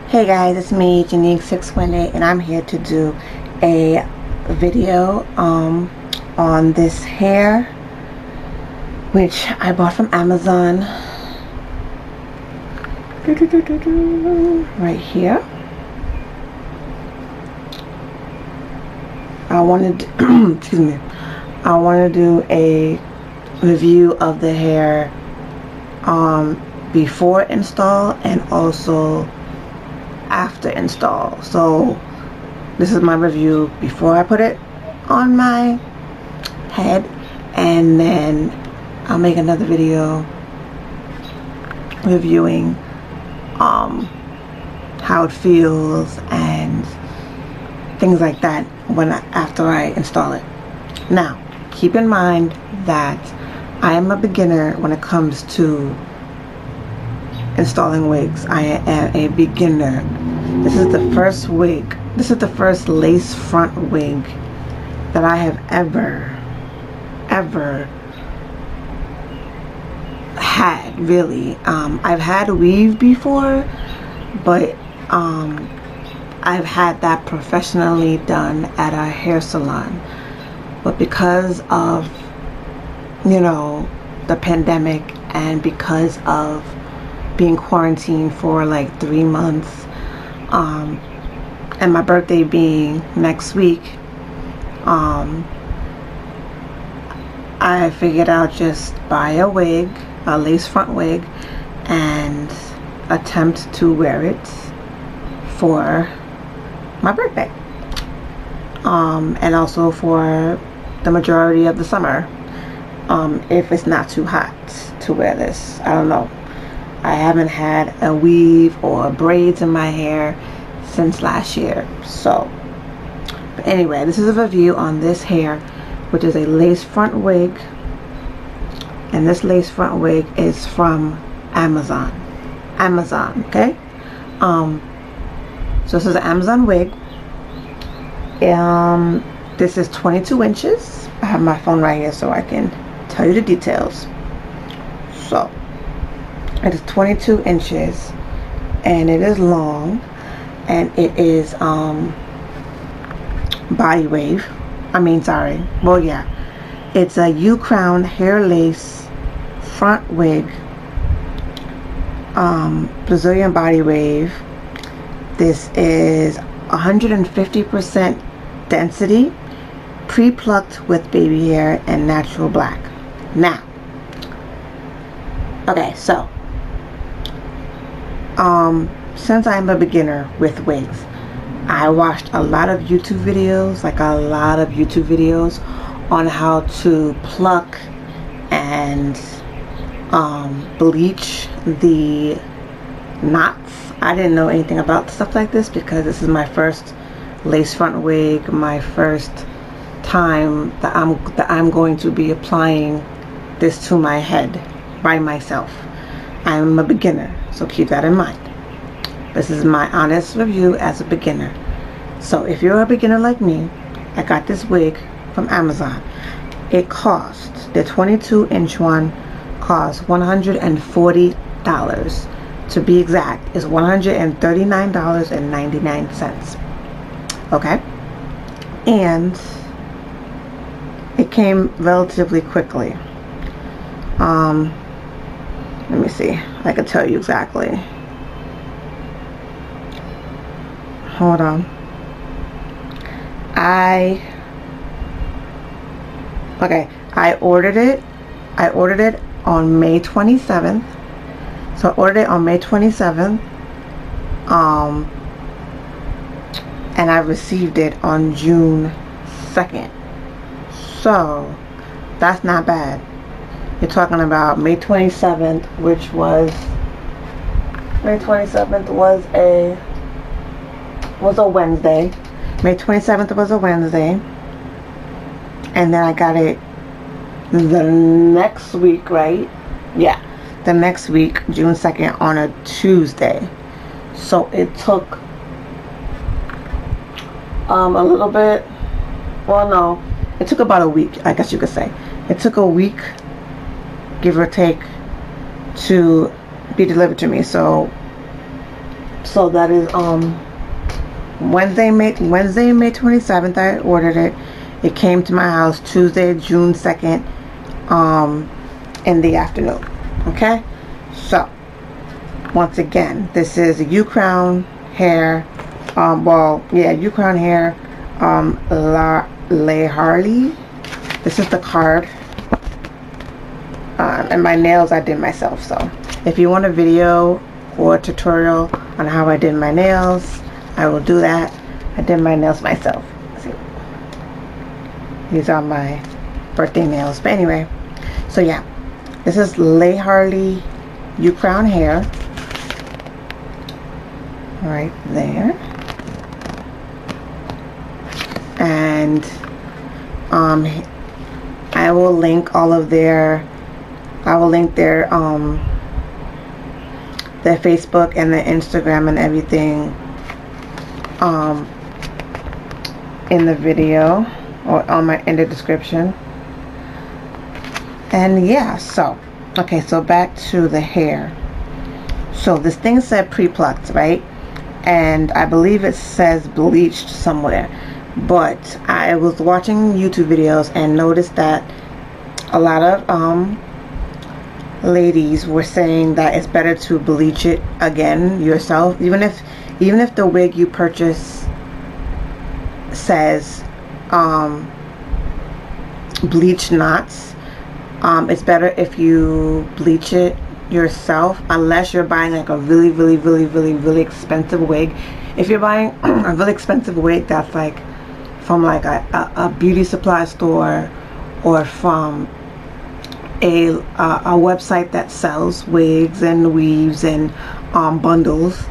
Hey guys, it's me, Janique618, and I'm here to do a video on this hair, which I bought from Amazon. Right here. I wanted to, excuse me. I want to do a review of the hair before install and also after install. So this is my review before I put it on my head, and then I'll make another video reviewing how it feels and things like that after I install it. Now keep in mind that I am a beginner when it comes to installing wigs. I am a beginner. This is the first wig. This is the first lace front wig that I have ever had, really. I've had a weave before, but I've had that professionally done at a hair salon. But because of, you know, the pandemic, and because of being quarantined for like 3 months, and my birthday being next week, I figured I'll just buy a wig, a lace front wig, and attempt to wear it for my birthday, and also for the majority of the summer, if it's not too hot to wear this. I don't know. I haven't had a weave or braids in my hair since last year. So, but anyway, this is a review on this hair, which is a lace front wig, and this lace front wig is from Amazon. Okay. So this is an Amazon wig. This is 22 inches. I have my phone right here so I can tell you the details. So it is 22 inches, and it is long, and it is body wave. Well, yeah, it's a Ucrown hair lace front wig, Brazilian body wave. This is 150% density, pre-plucked with baby hair and natural black. Now, okay, so since I'm a beginner with wigs, I watched a lot of YouTube videos, on how to pluck and bleach the knots. I didn't know anything about stuff like this because this is my first lace front wig, my first time that I'm going to be applying this to my head by myself. I'm a beginner, so keep that in mind. This is my honest review as a beginner. So if you're a beginner like me, I got this wig from Amazon. It cost, the 22-inch one cost $140. To be exact, is $139.99. Okay? And it came relatively quickly. Let me see. I can tell you exactly. Hold on. I ordered it on May 27th. So I ordered it on May 27th. And I received it on June 2nd. So that's not bad. You're talking about May 27th, which was May 27th was a Wednesday. May 27th was a Wednesday. And then I got it the next week, right? Yeah. The next week, June 2nd, on a Tuesday. So it took a little bit, well, no, it took about a week, I guess you could say. It took a week, give or take, to be delivered to me. So So that is Wednesday, May 27th. I ordered it. It came to my house Tuesday, June 2nd, in the afternoon. Okay, so once again, this is Ucrown hair. Ucrown hair. Larhali. This is the card. And my nails I did myself. So if you want a video or a tutorial on how I did my nails, I will do that. I did my nails myself. See, these are my birthday nails. But anyway, so yeah, this is Larhali Ucrown hair. Right there. And I will link all of their their Facebook and their Instagram and everything in the video or in the description. And yeah, so okay, so back to the hair. So this thing said pre-plucked, right? And I believe it says bleached somewhere, but I was watching YouTube videos and noticed that a lot of ladies were saying that it's better to bleach it again yourself, even if the wig you purchase says bleach knots. It's better if you bleach it yourself, unless you're buying like a really expensive wig. If you're buying a really expensive wig that's like from like a beauty supply store or from a website that sells wigs and weaves and bundles,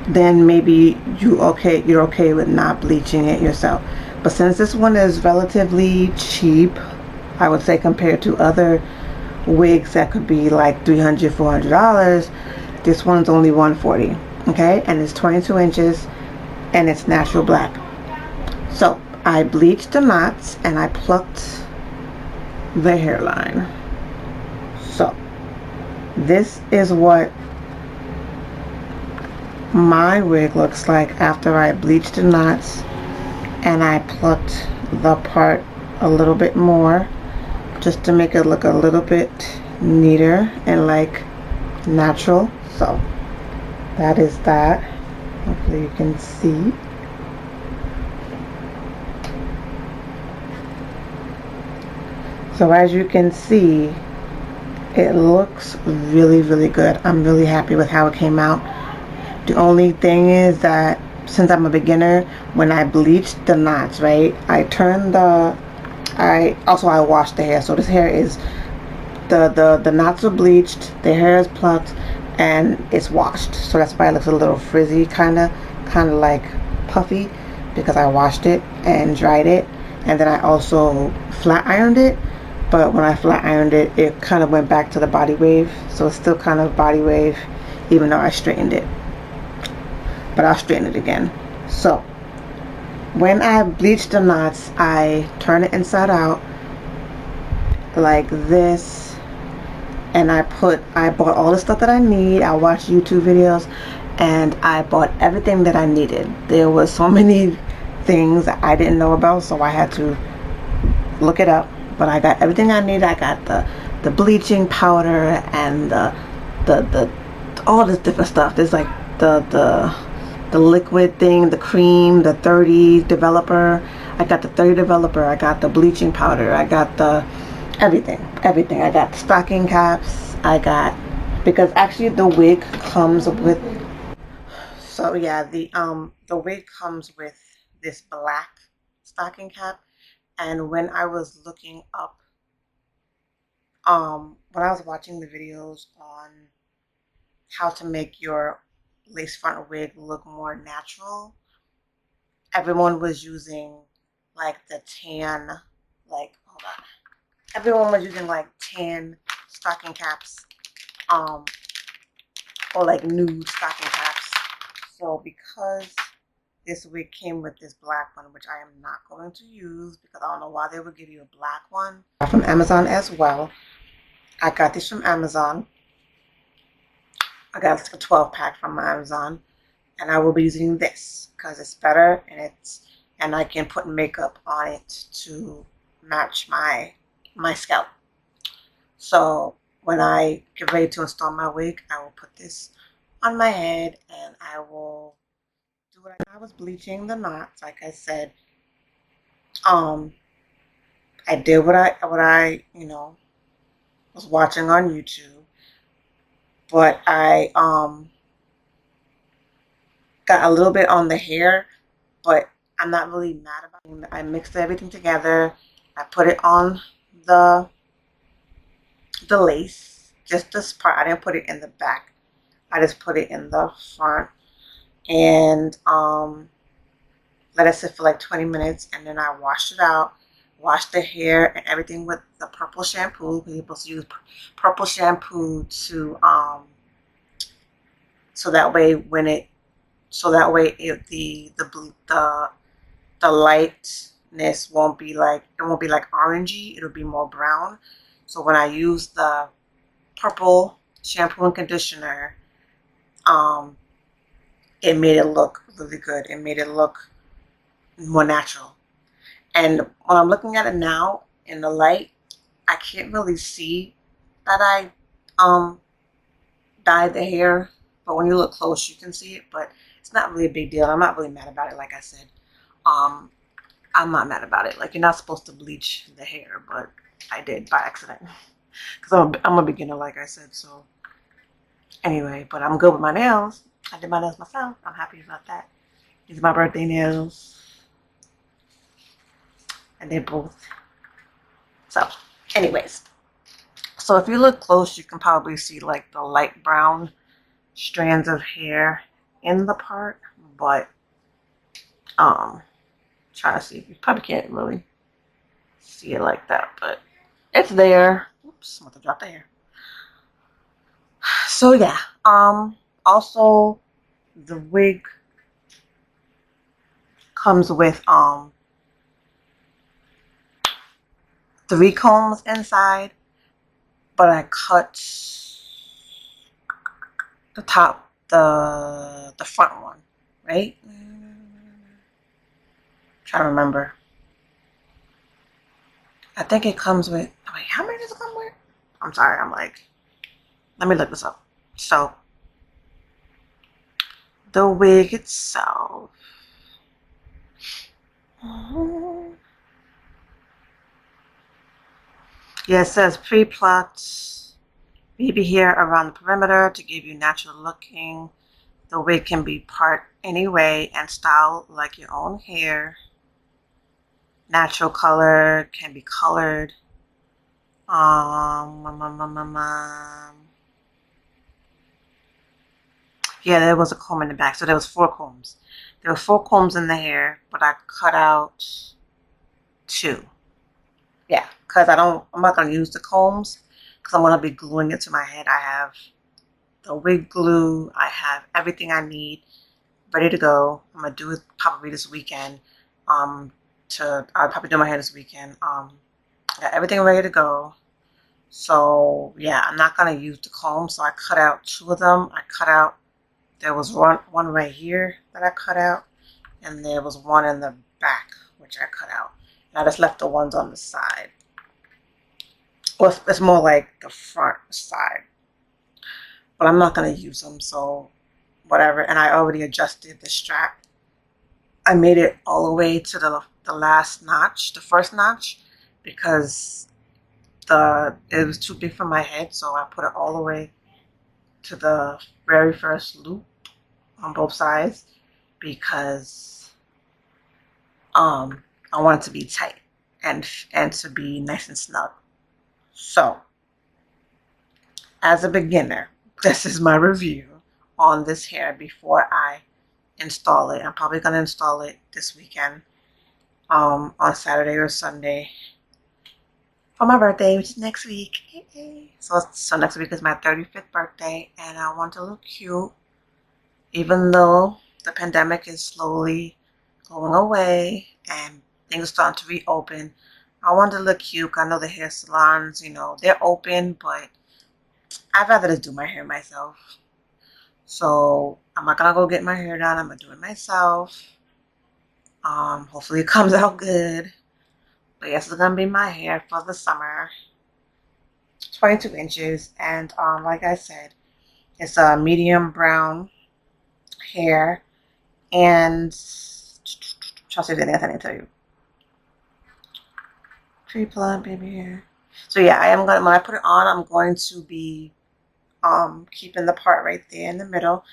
then maybe you're okay with not bleaching it yourself. But since this one is relatively cheap, I would say, compared to other wigs that could be like $300-$400, this one's only $140. Okay, and it's 22 inches and it's natural black. So I bleached the knots and I plucked the hairline. So this is what my wig looks like after I bleached the knots and I plucked the part a little bit more, just to make it look a little bit neater and like natural. So that is that. Hopefully you can see. So as you can see, it looks really good. I'm really happy with how it came out. The only thing is that since I'm a beginner, when I bleached the knots, right, I washed the hair. So this hair is the knots are bleached, the hair is plucked, and it's washed. So that's why it looks a little frizzy, kind of like puffy, because I washed it and dried it, and then I also flat ironed it. But when I flat ironed it, it kind of went back to the body wave. So it's still kind of body wave, even though I straightened it. But I'll straighten it again. So when I bleached the knots, I turn it inside out like this, and I bought all the stuff that I need. I watched YouTube videos and I bought everything that I needed. There was so many things that I didn't know about, so I had to look it up. But I got everything I needed. I got the bleaching powder and the all this different stuff. There's like the liquid thing, the cream, the 30 developer. I got the 30 developer. I got the bleaching powder. I got the everything. I got the stocking caps. Because actually the wig comes with. So yeah, the wig comes with this black stocking cap. And when I was looking up, when I was watching the videos on how to make your lace front wig look more natural, everyone was using like the tan, everyone was using like tan stocking caps, or like nude stocking caps. So because this wig came with this black one, which I am not going to use because I don't know why they would give you a black one. From Amazon as well. I got this from Amazon. I got like a 12 pack from Amazon. and I will be using this because it's better, and I can put makeup on it to match my scalp. So when I get ready to install my wig, I will put this on my head, and I will do what I was bleaching the knots. Like I said, I did what I was watching on YouTube, but I got a little bit on the hair, but I'm not really mad about it. I mixed everything together. I put it on the lace, just this part. I didn't put it in the back. I just put it in the front, and let it sit for like 20 minutes, and then I washed it out. Washed the hair and everything with the purple shampoo. We're supposed to use purple shampoo to so that way the lightness won't be like, it won't be like orangey, it'll be more brown. So when I use the purple shampoo and conditioner, it made it look really good. It made it look more natural. And when I'm looking at it now in the light, I can't really see that I dyed the hair, but when you look close, you can see it. But it's not really a big deal. I'm not really mad about it. Like I said, I'm not mad about it. Like, you're not supposed to bleach the hair, but I did by accident because I'm a beginner, like I said. So anyway, but I'm good with my nails. I did my nails myself. I'm happy about that. These are my birthday nails, and they're both. So anyways, so if you look close, you can probably see like the light brown strands of hair in the part, but trying to see, you probably can't really see it like that, but it's there. Oops, I'm about to drop the hair. So yeah, also the wig comes with 3 combs inside, but I cut the top, the front one, right? Trying to remember. I think it comes with, wait, how many does it come with? I'm sorry, I'm like, let me look this up. So the wig itself, yeah, it says pre-plucked baby hair around the perimeter to give you natural looking. The wig can be part any way and styled like your own hair. Natural color, can be colored. Yeah, there was a comb in the back, so there was 4 combs. There were 4 combs in the hair, but I cut out 2. Yeah, because I'm not gonna use the combs because I'm gonna be gluing it to my head. I have the wig glue. I have everything I need ready to go. I'm gonna do it probably this weekend. I'll probably do my hair this weekend. Got everything ready to go. So yeah, I'm not gonna use the comb. So I cut out 2 of them. There was one right here that I cut out, and there was one in the back which I cut out. And I just left the ones on the side. Well, it's more like the front side, but I'm not gonna use them. So whatever. And I already adjusted the strap. I made it all the way to the last notch, the first notch, because it was too big for my head, so I put it all the way to the very first loop on both sides because I want it to be tight and to be nice and snug. So as a beginner, this is my review on this hair before I install it. I'm probably gonna install it this weekend, on Saturday or Sunday for my birthday, which is next week. So next week is my 35th birthday, and I want to look cute, even though the pandemic is slowly going away and things are starting to reopen. I want to look cute. I know the hair salons, they're open, but I'd rather just do my hair myself. So I'm not gonna go get my hair done. I'm gonna do it myself. Hopefully it comes out good. But yes, it's gonna be my hair for the summer. 22 inches, and like I said, it's a medium brown hair. And trust me, anything else I need to tell you. Pre-plug baby hair. So yeah, I am gonna, when I put it on, I'm going to be keeping the part right there in the middle,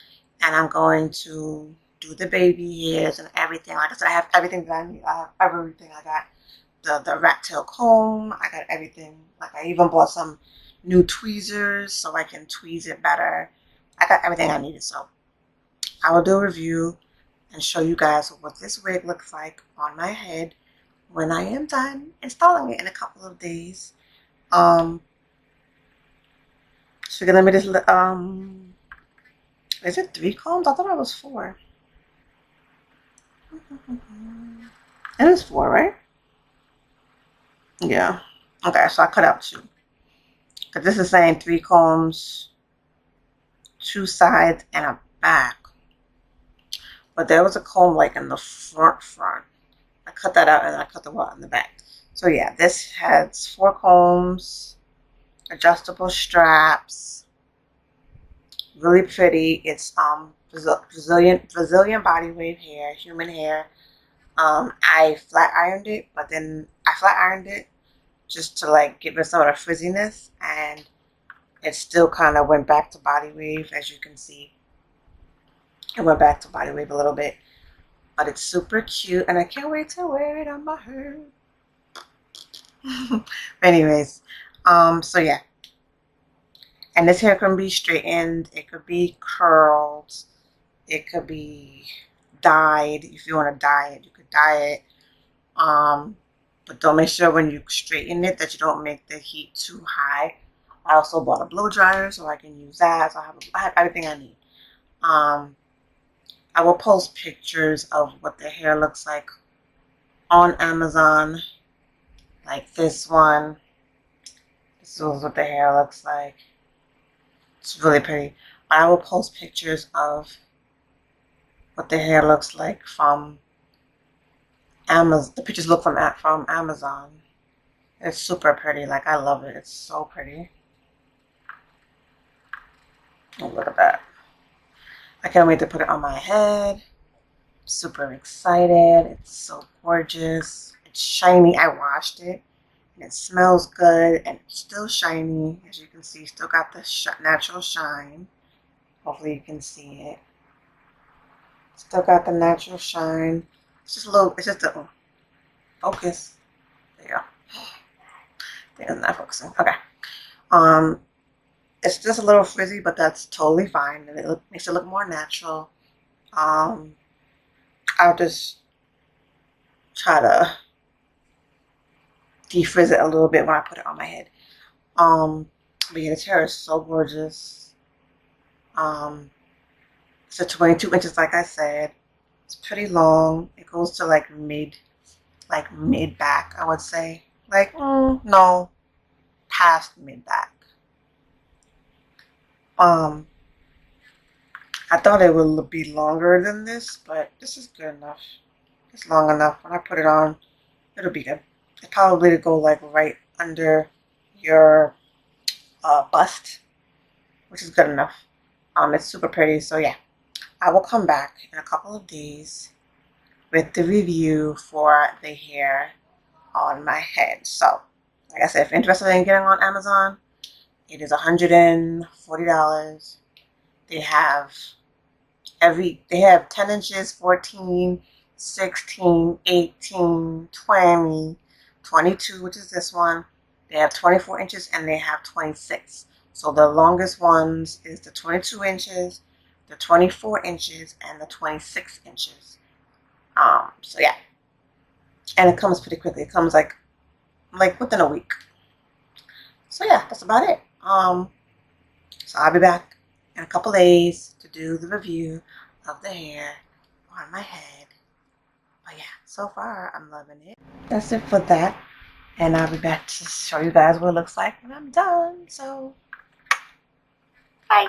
and I'm going to do the baby hairs and everything. Like I said, I have everything that I need. I have everything. I got the rat tail comb. I got everything. Like I even bought some new tweezers so I can tweeze it better. I got everything I needed. So I will do a review and show you guys what this wig looks like on my head when I am done installing it in a couple of days. So let me just is it 3 combs? I thought it was 4. It is 4, right? Yeah. Okay, so I cut out 2. Because this is saying 3 combs, 2 sides, and a back. But there was a comb like in the front. I cut that out and I cut the one in the back. So yeah, this has 4 combs, adjustable straps, really pretty. It's Brazilian body wave hair, human hair. I flat ironed it, but then I flat ironed it just to like give it some of the frizziness, and it still kind of went back to body wave, as you can see. It went back to body wave a little bit, but it's super cute, and I can't wait to wear it on my hair. Anyways, so yeah, and this hair can be straightened, it could be curled, it could be dyed. If you want to dye it, you could dye it. But don't make sure when you straighten it that you don't make the heat too high. I also bought a blow dryer so I can use that. So I have everything I need. I will post pictures of what the hair looks like on Amazon, like this one. This is what the hair looks like. It's really pretty. I will post pictures of what the hair looks like from Amazon. The pictures look from Amazon. It's super pretty. Like, I love it. It's so pretty. Oh, look at that. I can't wait to put it on my head. Super excited. It's so gorgeous. It's shiny. I washed it. And it smells good. And it's still shiny. As you can see, still got the natural shine. Hopefully you can see it. Still got the natural shine. It's just a little, it's just a focus. There you go. I think it's not focusing. Okay. It's just a little frizzy, but that's totally fine. And it makes it look more natural. I'll just try to defrizz it a little bit when I put it on my head. But yeah, this hair is so gorgeous. It's a 22 inches, like I said. It's pretty long. It goes to like mid back, I would say. Like, no, past mid back. I thought it would be longer than this, but this is good enough. It's long enough. When I put it on, it'll be good. It's probably to go like right under your bust, which is good enough. It's super pretty. So yeah, I will come back in a couple of days with the review for the hair on my head. So, like I said, if you're interested in getting on Amazon, it is $140. They have 10 inches, 14, 16, 18, 20, 22, which is this one. They have 24 inches and they have 26. So the longest ones is the 22 inches, the 24 inches, and the 26 inches. So yeah. And it comes pretty quickly. It comes like within a week. So yeah, that's about it. So I'll be back in a couple days to do the review of the hair on my head. But yeah, so far I'm loving it. That's it for that. And I'll be back to show you guys what it looks like when I'm done. So, bye.